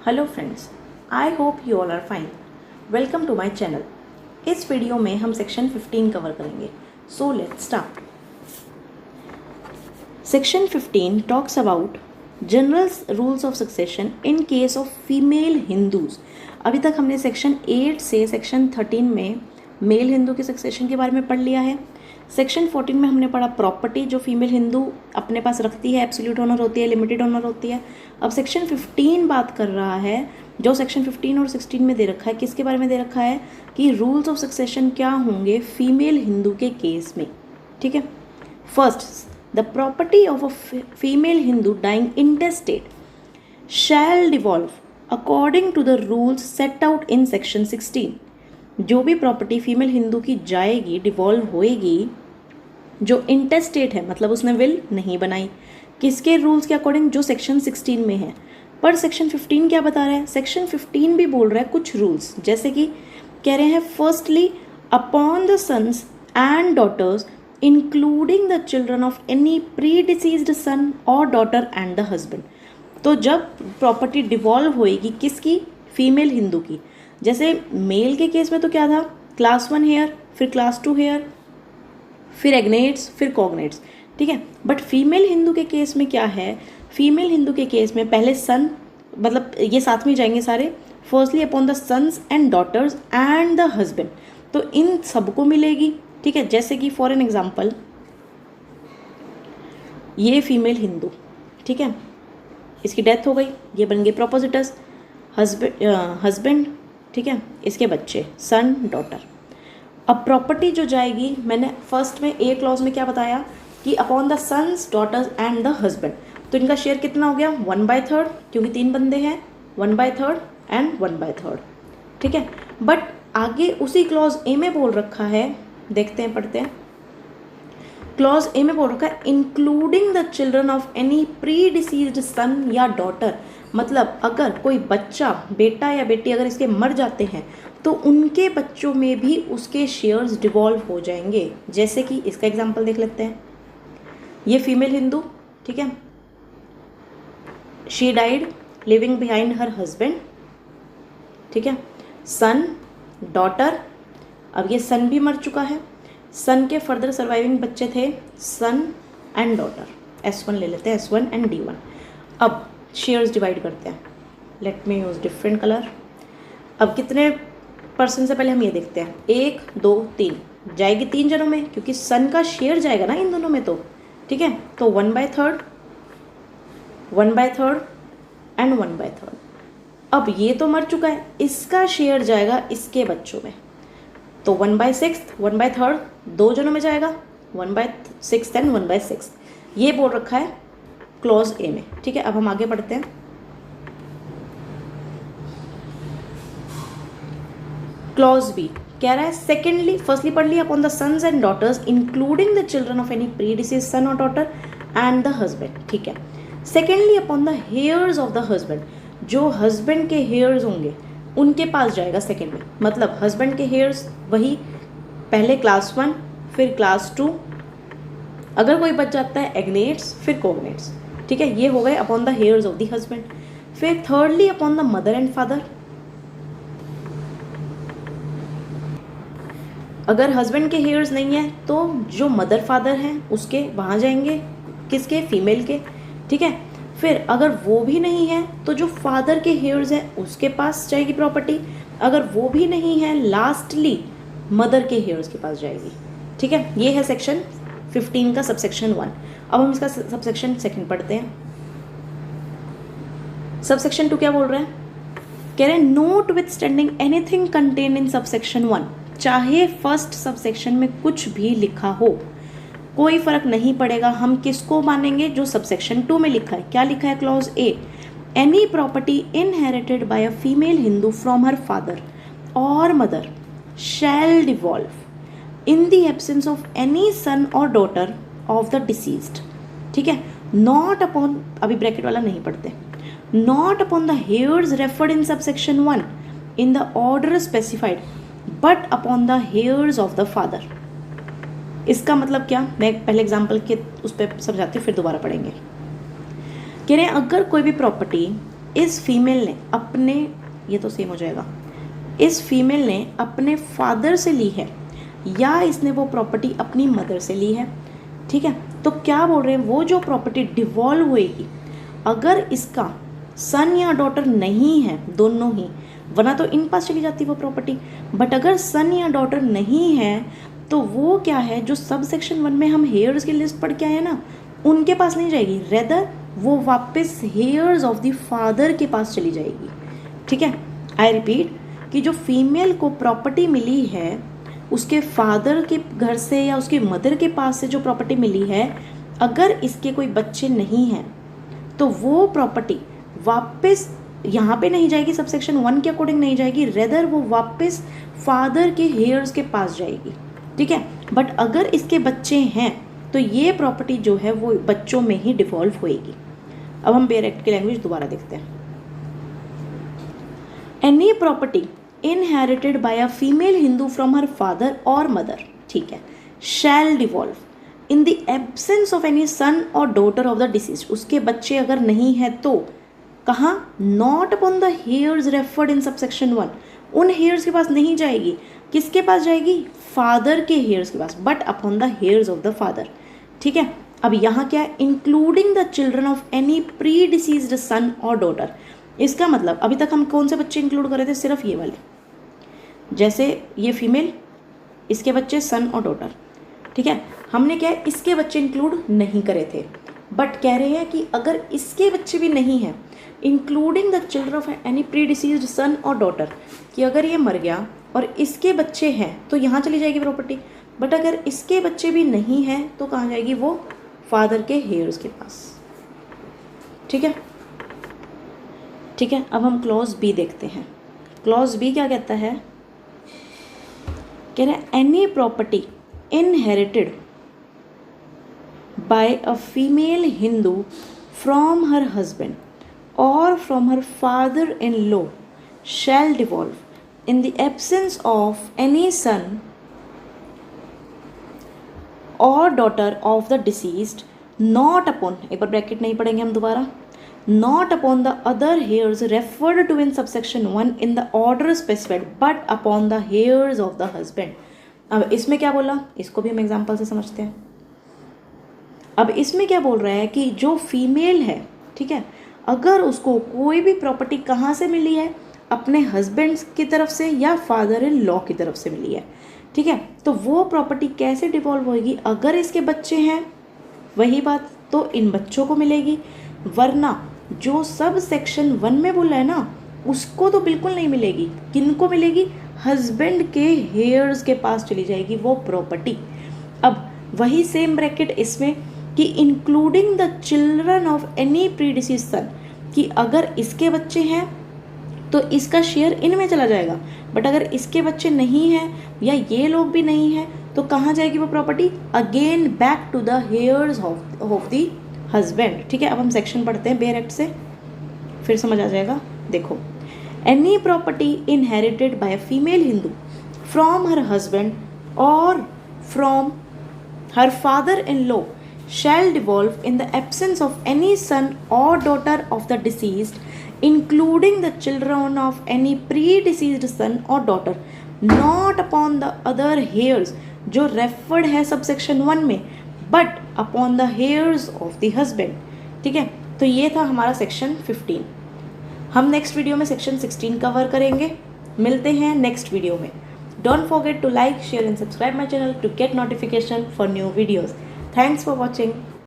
Hello friends, I hope you all are fine. Welcome to my channel. इस video में हम section 15 cover करेंगे। So let's start. Section 15 talks about general rules of succession in case of female Hindus. अभी तक हमने section 8 से section 13 में mail Hindu के सक्सेशन के बारे में पढ़ लिया है। सेक्शन 14 में हमने पढ़ा प्रॉपर्टी जो फीमेल हिंदू अपने पास रखती है, एब्सोल्यूट ऑनर होती है, लिमिटेड ऑनर होती है। अब सेक्शन 15 बात कर रहा है, जो सेक्शन 15 और 16 में दे रखा है, किसके बारे में दे रखा है कि रूल्स ऑफ सक्सेशन क्या होंगे फीमेल हिंदू के केस में। ठीक है, first, the property of a female Hindu dying intestate shall devolve according to the rules set out in section 16। जो भी प्रॉपर्टी फीमेल हिंदू की जाएगी, डिवॉल्व होएगी, जो इंटेस्टेट है मतलब उसने विल नहीं बनाई, किसके रूल्स के अकॉर्डिंग, जो सेक्शन 16 में है। पर सेक्शन 15 क्या बता रहा है? सेक्शन 15 भी बोल रहा है कुछ रूल्स, जैसे कि कह रहे हैं firstly upon the sons and daughters including the children of any pre deceased son और डॉटर एंड द हस्बैंड। तो जब प्रॉपर्टी डिवॉल्व होएगी किसकी? फीमेल हिंदू की। जैसे मेल के केस में तो क्या था, क्लास 1 हेयर, फिर क्लास 2 हेयर, फिर एग्नेट्स, फिर कॉग्नेट्स। ठीक है, बट फीमेल हिंदू के केस में क्या है? फीमेल हिंदू के केस में पहले सन, मतलब ये साथ में जाएंगे सारे, firstly upon the sons and daughters and the husband, तो इन सबको मिलेगी। ठीक है, जैसे कि फॉर एन एग्जाम्पल ये फीमेल हिंदू, ठीक है, इसकी डेथ हो गई, ये बन गए प्रोपोजिटर्स, हस्बैंड, ठीक है, इसके बच्चे सन डॉटर। अब प्रॉपर्टी जो जाएगी, मैंने फर्स्ट में ए क्लॉज में क्या बताया कि upon the sons daughters and the husband, तो इनका शेयर कितना हो गया? 1/3, क्योंकि 3 बंदे हैं, 1/3 एंड 1/3। ठीक है, बट आगे उसी क्लॉज ए में बोल रखा है, देखते हैं पढ़ते हैं। क्लॉज ए में बोल रखा है including the children of any pre deceased son या डॉटर, मतलब अगर कोई बच्चा, बेटा या बेटी अगर इसके मर जाते हैं तो उनके बच्चों में भी उसके शेयर्स डिवॉल्व हो जाएंगे। जैसे कि इसका एग्जांपल देख लेते हैं। ये फीमेल हिंदू, ठीक है, she died living behind her husband, ठीक है, सन डॉटर, अब ये सन भी मर चुका है, सन के फर्दर सर्वाइविंग बच्चे थे सन एंड डॉटर, S1 ले लेते हैं, S1 एंड D1। अब शेयर्स डिवाइड करते हैं, let me use different colour. अब कितने पर्सन से पहले हम ये देखते हैं, 1 2 3 जाएगी 3 जनों में, क्योंकि सन का शेयर जाएगा ना इन दोनों में, तो ठीक है, तो 1/3 1/3 एंड 1/3। अब ये तो मर चुका है, इसका शेयर जाएगा इसके बच्चों में, तो 1/6 1/3 2 जनों में जाएगा, 1/6 एंड 1/6। ये बोल रखा है क्लॉज ए में। ठीक है, अब हम आगे बढ़ते हैं। क्लॉज बी कह रहा है सेकेंडली, फर्स्टली पढ़ लिया, upon the sons and daughters including the children of any pre deceased son और डॉटर एंड द हस्बैंड। ठीक है, secondly upon the heirs of the husband, जो हस्बैंड के हेयर्स होंगे उनके पास जाएगा सेकेंड में, मतलब हस्बैंड के हेयर्स वही पहले क्लास 1 फिर क्लास 2, अगर कोई बच जाता है एग्नेट्स फिर कोग्नेट्स। ठीक है, ये हो गए upon the heirs of the husband. फिर thirdly upon the mother and father, अगर हस्बैंड के हेयर्स नहीं है तो जो मदर फादर हैं उसके वहाँ जाएंगे, किसके? फीमेल के। ठीक है, फिर अगर वो भी नहीं है तो जो फादर के हेयर्स है उसके पास जाएगी प्रॉपर्टी, अगर वो भी नहीं है लास्टली मदर के हेयर्स के पास जाएगी। ठीक है, ये है सेक्शन 15 का सबसेक्शन 1। अब हम इसका सबसेक्शन 2 पढ़ते हैं। सबसेक्शन 2 क्या बोल रहे हैं? कह रहे हैं note with standing anything contain in subsection 1, चाहे फर्स्ट सबसेक्शन में कुछ भी लिखा हो, कोई फर्क नहीं पड़ेगा, हम किसको मानेंगे? जो सबसेक्शन 2 में लिखा है। क्या लिखा है clause A? Any property inherited by a female Hindu from her father और mother shall devolve in the absence of any son और डॉटर ऑफ द डिसीज्ड। ठीक है, नॉट अपॉन, अभी ब्रैकेट वाला नहीं पढ़ते, not upon the hairs referred in subsection 1 in the order specified but upon the heirs of the father. इसका मतलब क्या? मैं पहले एग्जाम्पल के उस पर समझाती हूँ, फिर दोबारा पढ़ेंगे। कह रहे हैं अगर कोई भी प्रॉपर्टी इस फीमेल ने अपने, ये तो सेम हो जाएगा, इस फीमेल ने अपने फादर से ली है या इसने वो प्रॉपर्टी अपनी मदर से ली है, ठीक है। तो क्या बोल रहे हैं, वो जो प्रॉपर्टी डिवॉल्व होएगी, अगर इसका सन या डॉटर नहीं है, दोनों ही, वरना तो इन पास चली जाती वो प्रॉपर्टी, बट अगर सन या डॉटर नहीं है तो वो क्या है, जो सब सेक्शन 1 में हम हेयर्स की लिस्ट पढ़ के आए हैं ना, उनके पास नहीं जाएगी, रेदर वो वापस हेयर्स ऑफ द फादर के पास चली जाएगी, ठीक है। आई रिपीट कि जो फीमेल को प्रॉपर्टी मिली है उसके फादर के घर से या उसकी मदर के पास से जो प्रॉपर्टी मिली है, अगर इसके कोई बच्चे नहीं हैं तो वो प्रॉपर्टी वापस यहाँ पे नहीं जाएगी, सबसेक्शन 1 के अकॉर्डिंग नहीं जाएगी, रेदर वो वापस फादर के हेयर्स के पास जाएगी, ठीक है। बट अगर इसके बच्चे हैं तो ये प्रॉपर्टी जो है वो बच्चों में ही डिफॉल्व होएगी। अब हम बेयर एक्ट की लैंग्वेज दोबारा देखते हैं। Any property inherited by a female Hindu from her father और मदर, ठीक है, shall devolve in the absence of any son और डॉटर ऑफ द डिसीज्ड, उसके बच्चे अगर नहीं है तो कहाँ, not upon the hairs referred in subsection 1, उन हेयर्स के पास नहीं जाएगी, किसके पास जाएगी, फादर के हेयर्स के पास, but upon the heirs of the father, ठीक है। अब यहाँ क्या है, including the children of any pre deceased son और डॉटर, इसका मतलब अभी तक हम कौन से बच्चे इंक्लूड कर रहे थे, सिर्फ ये वाले, जैसे ये फीमेल, इसके बच्चे सन और डॉटर, ठीक है। हमने क्या है, इसके बच्चे इंक्लूड नहीं करे थे, बट कह रहे हैं कि अगर इसके बच्चे भी नहीं हैं, including the children of any pre deceased son और डॉटर, कि अगर ये मर गया और इसके बच्चे हैं तो यहाँ चली जाएगी प्रॉपर्टी, बट अगर इसके बच्चे भी नहीं हैं तो कहाँ जाएगी, वो फादर के हेयर्स के पास, ठीक है, ठीक है। अब हम क्लॉज बी देखते हैं। क्लॉज बी क्या कहता है, कह रहे हैं any property inherited by a female Hindu from her husband और from her father in law shall devolve in the absence of any son और daughter of the deceased, not upon, एक बार ब्रैकेट नहीं पढ़ेंगे हम दोबारा, not upon the other heirs referred to in subsection 1 in the order specified but upon the heirs of the husband। अब इसमें क्या बोला, इसको भी हम एग्जांपल से समझते हैं। अब इसमें क्या बोल रहा है कि जो फीमेल है, ठीक है, अगर उसको कोई भी प्रॉपर्टी कहाँ से मिली है, अपने हस्बैंड की तरफ से या फादर इन लॉ की तरफ से मिली है, ठीक है, तो वो प्रॉपर्टी कैसे डिवॉल्व होगी, अगर इसके बच्चे हैं वही बात तो इन बच्चों को मिलेगी, वरना जो सब सेक्शन 1 में बोला है ना उसको तो बिल्कुल नहीं मिलेगी, किनको मिलेगी, हस्बैंड के हेयर्स के पास चली जाएगी वो प्रॉपर्टी। अब वही सेम ब्रैकेट इसमें कि including the children of any predeceased son, कि अगर इसके बच्चे हैं तो इसका शेयर इनमें चला जाएगा, बट अगर इसके बच्चे नहीं हैं या ये लोग भी नहीं हैं तो कहाँ जाएगी वो property, again back to the heirs of the husband, ठीक है। अब हम सेक्शन पढ़ते हैं बेयर एक्ट से, फिर समझ आ जाएगा। देखो, any property inherited by a female Hindu from her husband और from her father in law shall devolve in the absence of any son और daughter of the deceased including the children of any pre deceased son और daughter, not upon the other heirs जो referred है subsection 1 में, but upon the heirs of the husband, ठीक है। तो ये था हमारा सेक्शन 15। हम नेक्स्ट वीडियो में सेक्शन 16 कवर करेंगे। मिलते हैं नेक्स्ट वीडियो में। Don't forget to like, share and subscribe my channel to get notification for new videos. Thanks for watching.